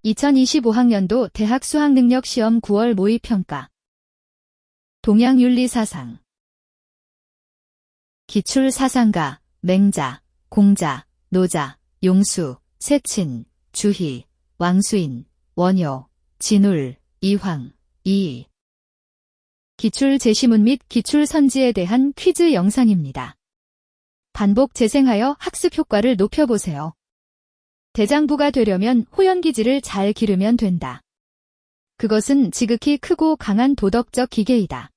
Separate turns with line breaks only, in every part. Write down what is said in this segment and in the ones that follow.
2025학년도 대학 수학능력시험 9월 모의평가. 동양윤리사상. 기출사상가, 맹자, 공자, 노자, 용수, 세친, 주희, 왕수인, 원효, 진울, 이황, 이의. 기출 제시문 및 기출 선지에 대한 퀴즈 영상입니다. 반복 재생하여 학습 효과를 높여보세요. 대장부가 되려면 호연기지를 잘 기르면 된다. 그것은 지극히 크고 강한 도덕적 기계이다.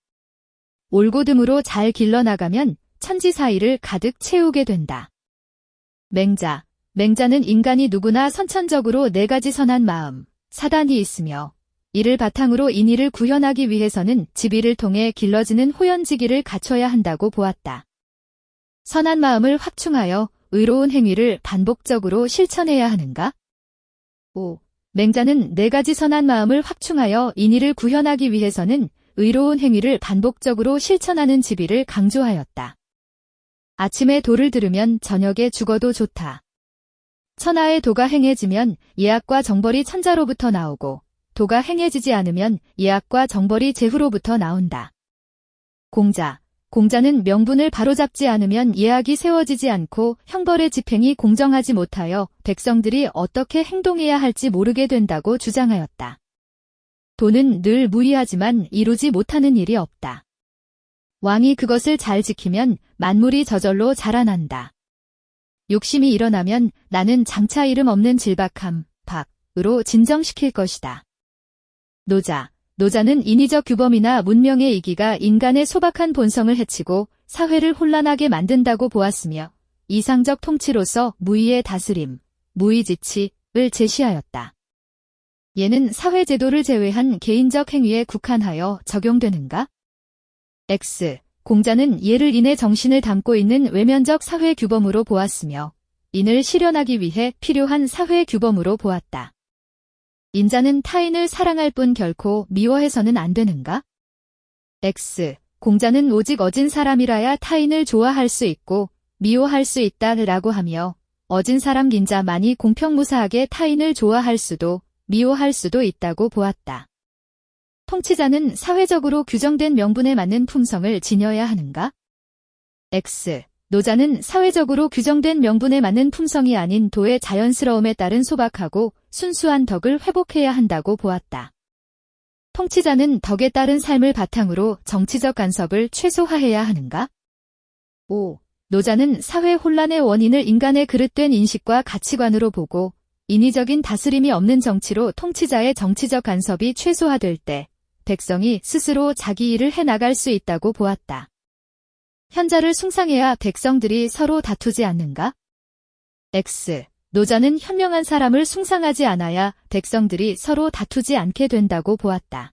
올곧음으로 잘 길러나가면 천지 사이를 가득 채우게 된다. 맹자. 맹자는 인간이 누구나 선천적으로 4가지 선한 마음, 사단이 있으며 이를 바탕으로 인의를 구현하기 위해서는 지비를 통해 길러지는 호연지기를 갖춰야 한다고 보았다. 선한 마음을 확충하여 의로운 행위를 반복적으로 실천해야 하는가? 5. 맹자는 4가지 선한 마음을 확충하여 인의를 구현하기 위해서는 의로운 행위를 반복적으로 실천하는 지비를 강조하였다. 아침에 도를 들으면 저녁에 죽어도 좋다. 천하의 도가 행해지면 예악과 정벌이 천자로부터 나오고 도가 행해지지 않으면 예악과 정벌이 제후로부터 나온다. 공자. 공자는 명분을 바로잡지 않으면 예악이 세워지지 않고 형벌의 집행이 공정하지 못하여 백성들이 어떻게 행동해야 할지 모르게 된다고 주장하였다. 도는 늘 무의하지만 이루지 못하는 일이 없다. 왕이 그것을 잘 지키면 만물이 저절로 자라난다. 욕심이 일어나면 나는 장차 이름 없는 질박함, 박으로 진정시킬 것이다. 노자. 노자는 인위적 규범이나 문명의 이기가 인간의 소박한 본성을 해치고 사회를 혼란하게 만든다고 보았으며 이상적 통치로서 무의의 다스림, 무의지치를 제시하였다. 얘는 사회제도를 제외한 개인적 행위에 국한하여 적용되는가? X. 공자는 예를 인해 정신을 담고 있는 외면적 사회 규범으로 보았으며 인을 실현하기 위해 필요한 사회 규범으로 보았다. 인자는 타인을 사랑할 뿐 결코 미워해서는 안 되는가? X. 공자는 오직 어진 사람이라야 타인을 좋아할 수 있고 미워할 수 있다라고 하며 어진 사람 인자만이 공평무사하게 타인을 좋아할 수도 미워할 수도 있다고 보았다. 통치자는 사회적으로 규정된 명분에 맞는 품성을 지녀야 하는가? X. 노자는 사회적으로 규정된 명분에 맞는 품성이 아닌 도의 자연스러움에 따른 소박하고 순수한 덕을 회복해야 한다고 보았다. 통치자는 덕에 따른 삶을 바탕으로 정치적 간섭을 최소화해야 하는가? 5. 노자는 사회 혼란의 원인을 인간의 그릇된 인식과 가치관으로 보고 인위적인 다스림이 없는 정치로 통치자의 정치적 간섭이 최소화될 때 백성이 스스로 자기 일을 해나갈 수 있다고 보았다. 현자를 숭상해야 백성들이 서로 다투지 않는가? X. 노자는 현명한 사람을 숭상하지 않아야 백성들이 서로 다투지 않게 된다고 보았다.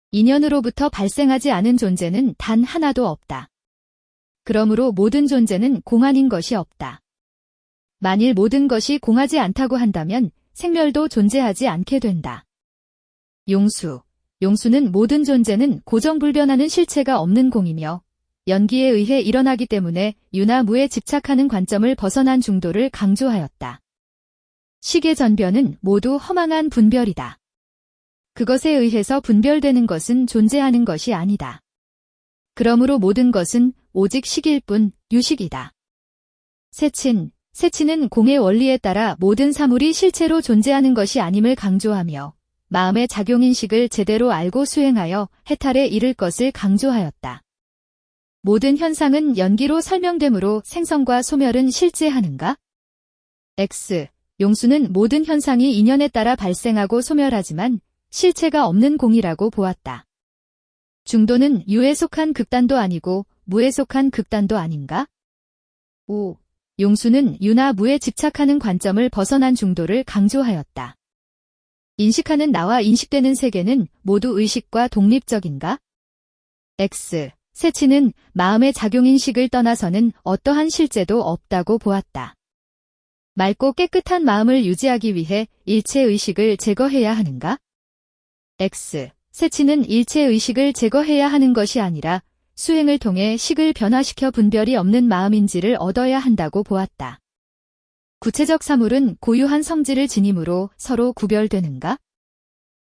인연으로부터 발생하지 않은 존재는 단 하나도 없다. 그러므로 모든 존재는 공한인 것이 없다. 만일 모든 것이 공하지 않다고 한다면 생멸도 존재하지 않게 된다. 용수. 용수는 모든 존재는 고정불변하는 실체가 없는 공이며 연기에 의해 일어나기 때문에 유나 무에 집착하는 관점을 벗어난 중도를 강조하였다. 식의 전변은 모두 허망한 분별이다. 그것에 의해서 분별되는 것은 존재하는 것이 아니다. 그러므로 모든 것은 오직 식일 뿐 유식이다. 세친. 세친은 공의 원리에 따라 모든 사물이 실체로 존재하는 것이 아님을 강조하며 마음의 작용인식을 제대로 알고 수행하여 해탈에 이를 것을 강조하였다. 모든 현상은 연기로 설명되므로 생성과 소멸은 실제하는가? X. 용수는 모든 현상이 인연에 따라 발생하고 소멸하지만 실체가 없는 공이라고 보았다. 중도는 유에 속한 극단도 아니고 무에 속한 극단도 아닌가? 5. 용수는 유나 무에 집착하는 관점을 벗어난 중도를 강조하였다. 인식하는 나와 인식되는 세계는 모두 의식과 독립적인가? X. 세치는 마음의 작용인식을 떠나서는 어떠한 실제도 없다고 보았다. 맑고 깨끗한 마음을 유지하기 위해 일체 의식을 제거해야 하는가? X. 세치는 일체 의식을 제거해야 하는 것이 아니라 수행을 통해 식을 변화시켜 분별이 없는 마음인지를 얻어야 한다고 보았다. 구체적 사물은 고유한 성질을 지니므로 서로 구별되는가?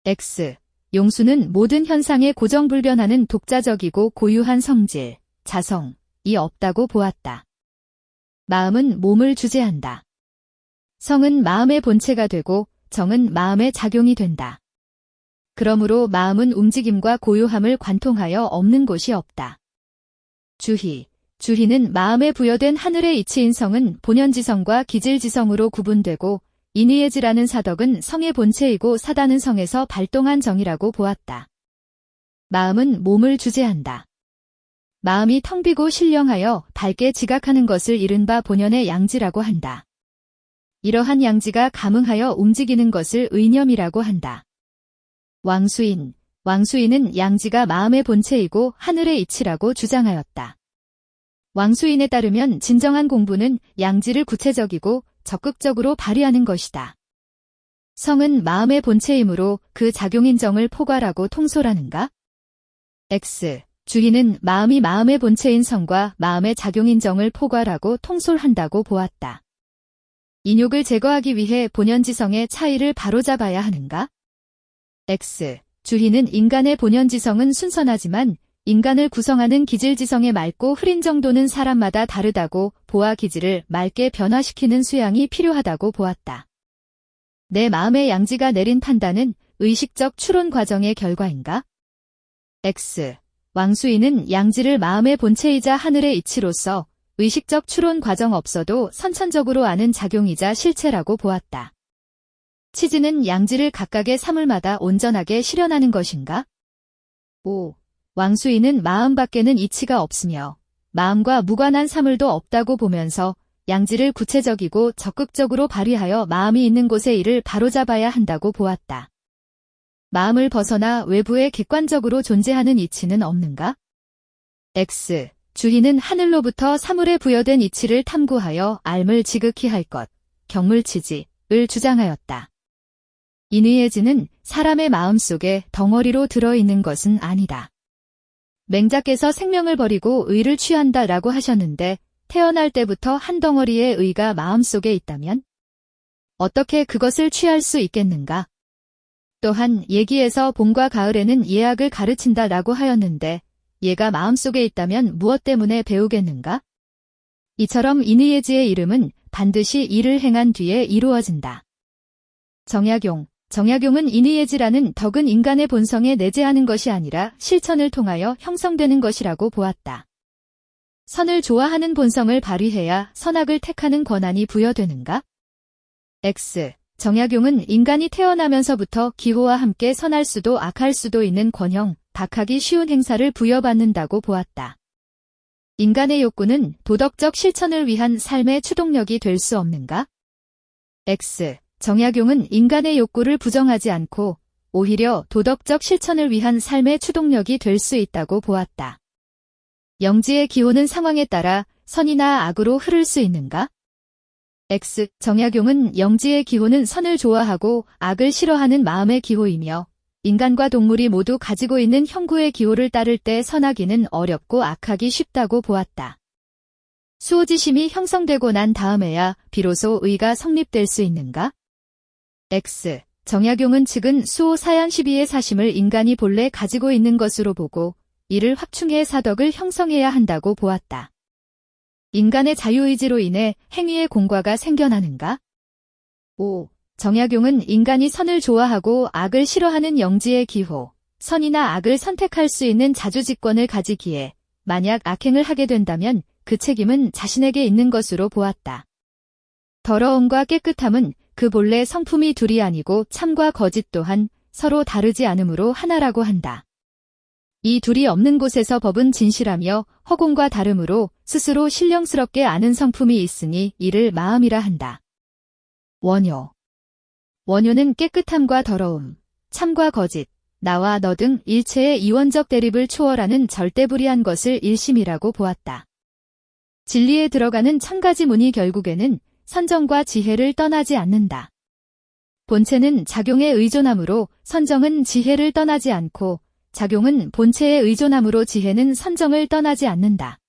X. 용수는 모든 현상에 고정불변하는 독자적이고 고유한 성질, 자성이 없다고 보았다. 마음은 몸을 주재한다. 성은 마음의 본체가 되고 정은 마음의 작용이 된다. 그러므로 마음은 움직임과 고요함을 관통하여 없는 곳이 없다. 주희는 마음에 부여된 하늘의 이치인 성은 본연지성과 기질지성으로 구분되고 인의예지라는 사덕은 성의 본체이고 사다는 성에서 발동한 정이라고 보았다. 마음은 몸을 주재한다. 마음이 텅 비고 신령하여 밝게 지각하는 것을 이른바 본연의 양지라고 한다. 이러한 양지가 감응하여 움직이는 것을 의념이라고 한다. 왕수인은 양지가 마음의 본체이고 하늘의 이치라고 주장하였다. 왕수인에 따르면 진정한 공부는 양지를 구체적이고 적극적으로 발휘하는 것이다. 성은 마음의 본체이므로 그 작용인 정을 포괄하고 통솔하는가? X. 주희는 마음이 마음의 본체인 성과 마음의 작용인 정을 포괄하고 통솔한다고 보았다. 인욕을 제거하기 위해 본연지성의 차이를 바로잡아야 하는가? X. 주희는 인간의 본연지성은 순선하지만 인간을 구성하는 기질지성의 맑고 흐린 정도는 사람마다 다르다고 보아 기질을 맑게 변화시키는 수양이 필요하다고 보았다. 내 마음의 양지가 내린 판단은 의식적 추론 과정의 결과인가? X. 왕수인은 양지를 마음의 본체이자 하늘의 이치로서 의식적 추론 과정 없어도 선천적으로 아는 작용이자 실체라고 보았다. 치지는 양지를 각각의 사물마다 온전하게 실현하는 것인가? 5. 왕수인은 마음 밖에는 이치가 없으며 마음과 무관한 사물도 없다고 보면서 양지를 구체적이고 적극적으로 발휘하여 마음이 있는 곳의 일을 바로잡아야 한다고 보았다. 마음을 벗어나 외부에 객관적으로 존재하는 이치는 없는가? X. 주희는 하늘로부터 사물에 부여된 이치를 탐구하여 알물 지극히 할 것, 경물치지를 주장하였다. 인의예지는 사람의 마음속에 덩어리로 들어있는 것은 아니다. 맹자께서 생명을 버리고 의를 취한다라고 하셨는데 태어날 때부터 한 덩어리의 의가 마음속에 있다면 어떻게 그것을 취할 수 있겠는가? 또한 예기에서 봄과 가을에는 예악을 가르친다라고 하였는데 예가 마음속에 있다면 무엇 때문에 배우겠는가? 이처럼 인의예지의 이름은 반드시 일을 행한 뒤에 이루어진다. 정약용은 인의예지라는 덕은 인간의 본성에 내재하는 것이 아니라 실천을 통하여 형성되는 것이라고 보았다. 선을 좋아하는 본성을 발휘해야 선악을 택하는 권한이 부여되는가? X. 정약용은 인간이 태어나면서부터 기호와 함께 선할 수도 악할 수도 있는 권형, 박하기 쉬운 행사를 부여받는다고 보았다. 인간의 욕구는 도덕적 실천을 위한 삶의 추동력이 될 수 없는가? X. 정약용은 인간의 욕구를 부정하지 않고 오히려 도덕적 실천을 위한 삶의 추동력이 될 수 있다고 보았다. 영지의 기호는 상황에 따라 선이나 악으로 흐를 수 있는가? X. 정약용은 영지의 기호는 선을 좋아하고 악을 싫어하는 마음의 기호이며 인간과 동물이 모두 가지고 있는 형구의 기호를 따를 때 선하기는 어렵고 악하기 쉽다고 보았다. 수호지심이 형성되고 난 다음에야 비로소 의가 성립될 수 있는가? X. 정약용은 측은 수호 사양 12의 사심을 인간이 본래 가지고 있는 것으로 보고 이를 확충해 사덕을 형성해야 한다고 보았다. 인간의 자유의지로 인해 행위의 공과가 생겨나는가? 5. 정약용은 인간이 선을 좋아하고 악을 싫어하는 영지의 기호, 선이나 악을 선택할 수 있는 자주직권을 가지기에 만약 악행을 하게 된다면 그 책임은 자신에게 있는 것으로 보았다. 더러움과 깨끗함은 그 본래 성품이 둘이 아니고 참과 거짓 또한 서로 다르지 않으므로 하나라고 한다. 이 둘이 없는 곳에서 법은 진실하며 허공과 다르므로 스스로 신령스럽게 아는 성품이 있으니 이를 마음이라 한다. 원효는 깨끗함과 더러움, 참과 거짓, 나와 너 등 일체의 이원적 대립을 초월하는 절대불이한 것을 일심이라고 보았다. 진리에 들어가는 1000가지 문이 결국에는 선정과 지혜를 떠나지 않는다. 본체는 작용에 의존하므로 선정은 지혜를 떠나지 않고 작용은 본체에 의존하므로 지혜는 선정을 떠나지 않는다.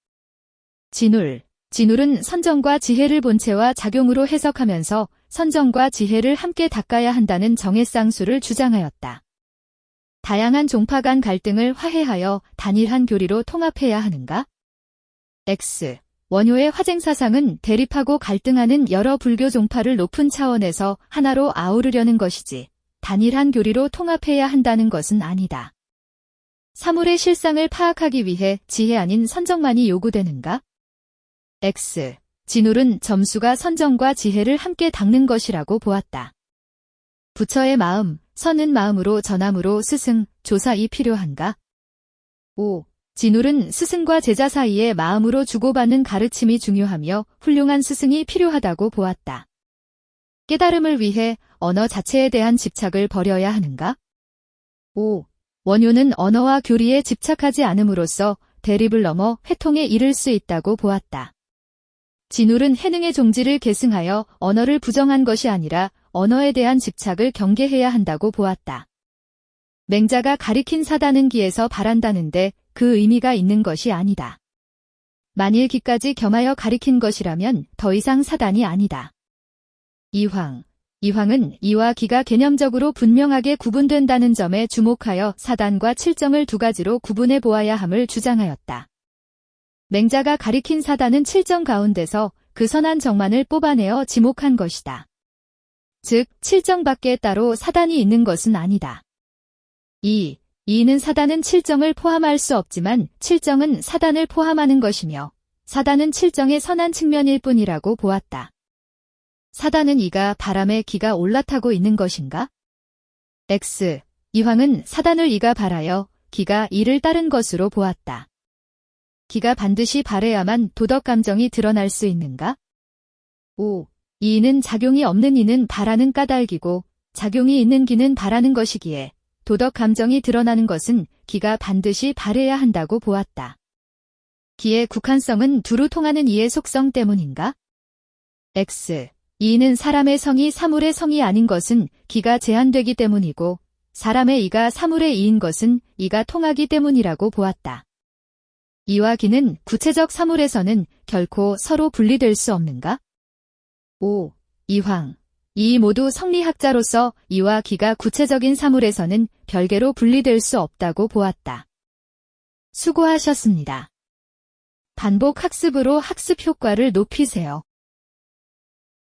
진울, 진울은 선정과 지혜를 본체와 작용으로 해석하면서 선정과 지혜를 함께 닦아야 한다는 정해쌍수를 주장하였다. 다양한 종파 간 갈등을 화해하여 단일한 교리로 통합해야 하는가? X. 원효의 화쟁사상은 대립하고 갈등하는 여러 불교 종파를 높은 차원에서 하나로 아우르려는 것이지 단일한 교리로 통합해야 한다는 것은 아니다. 사물의 실상을 파악하기 위해 지혜 아닌 선정만이 요구되는가? X. 진울은 점수가 선정과 지혜를 함께 닦는 것이라고 보았다. 부처의 마음, 선은 마음으로 전함으로 스승, 조사이 필요한가? 5. 진울은 스승과 제자 사이에 마음으로 주고받는 가르침이 중요하며 훌륭한 스승이 필요하다고 보았다. 깨달음을 위해 언어 자체에 대한 집착을 버려야 하는가? 5. 원효는 언어와 교리에 집착하지 않음으로써 대립을 넘어 회통에 이를 수 있다고 보았다. 진울은 해능의 종지를 계승하여 언어를 부정한 것이 아니라 언어에 대한 집착을 경계해야 한다고 보았다. 맹자가 가리킨 사다는 기에서 바란다는데 그 의미가 있는 것이 아니다. 만일 기까지 겸하여 가리킨 것이라면 더 이상 사단이 아니다. 이황은 이와 기가 개념적으로 분명하게 구분된다는 점에 주목하여 사단과 칠정을 두 가지로 구분해 보아야 함을 주장하였다. 맹자가 가리킨 사단은 칠정 가운데서 그 선한 정만을 뽑아내어 지목한 것이다. 즉, 칠정 밖에 따로 사단이 있는 것은 아니다. 이는 사단은 칠정을 포함할 수 없지만 칠정은 사단을 포함하는 것이며 사단은 칠정의 선한 측면일 뿐이라고 보았다. 사단은 이가 바람에 기가 올라타고 있는 것인가? X. 이황은 사단을 이가 발하여 기가 이를 따른 것으로 보았다. 기가 반드시 발해야만 도덕 감정이 드러날 수 있는가? 5. 이는 작용이 없는 이는 발하는 까닭이고 작용이 있는 기는 발하는 것이기에 도덕 감정이 드러나는 것은 기가 반드시 발해야 한다고 보았다. 기의 국한성은 두루 통하는 이의 속성 때문인가? X. 이는 사람의 성이 사물의 성이 아닌 것은 기가 제한되기 때문이고 사람의 이가 사물의 이인 것은 이가 통하기 때문이라고 보았다. 이와 기는 구체적 사물에서는 결코 서로 분리될 수 없는가? 5. 이황. 이 모두 성리학자로서 이와 기가 구체적인 사물에서는 별개로 분리될 수 없다고 보았다. 수고하셨습니다. 반복 학습으로 학습 효과를 높이세요.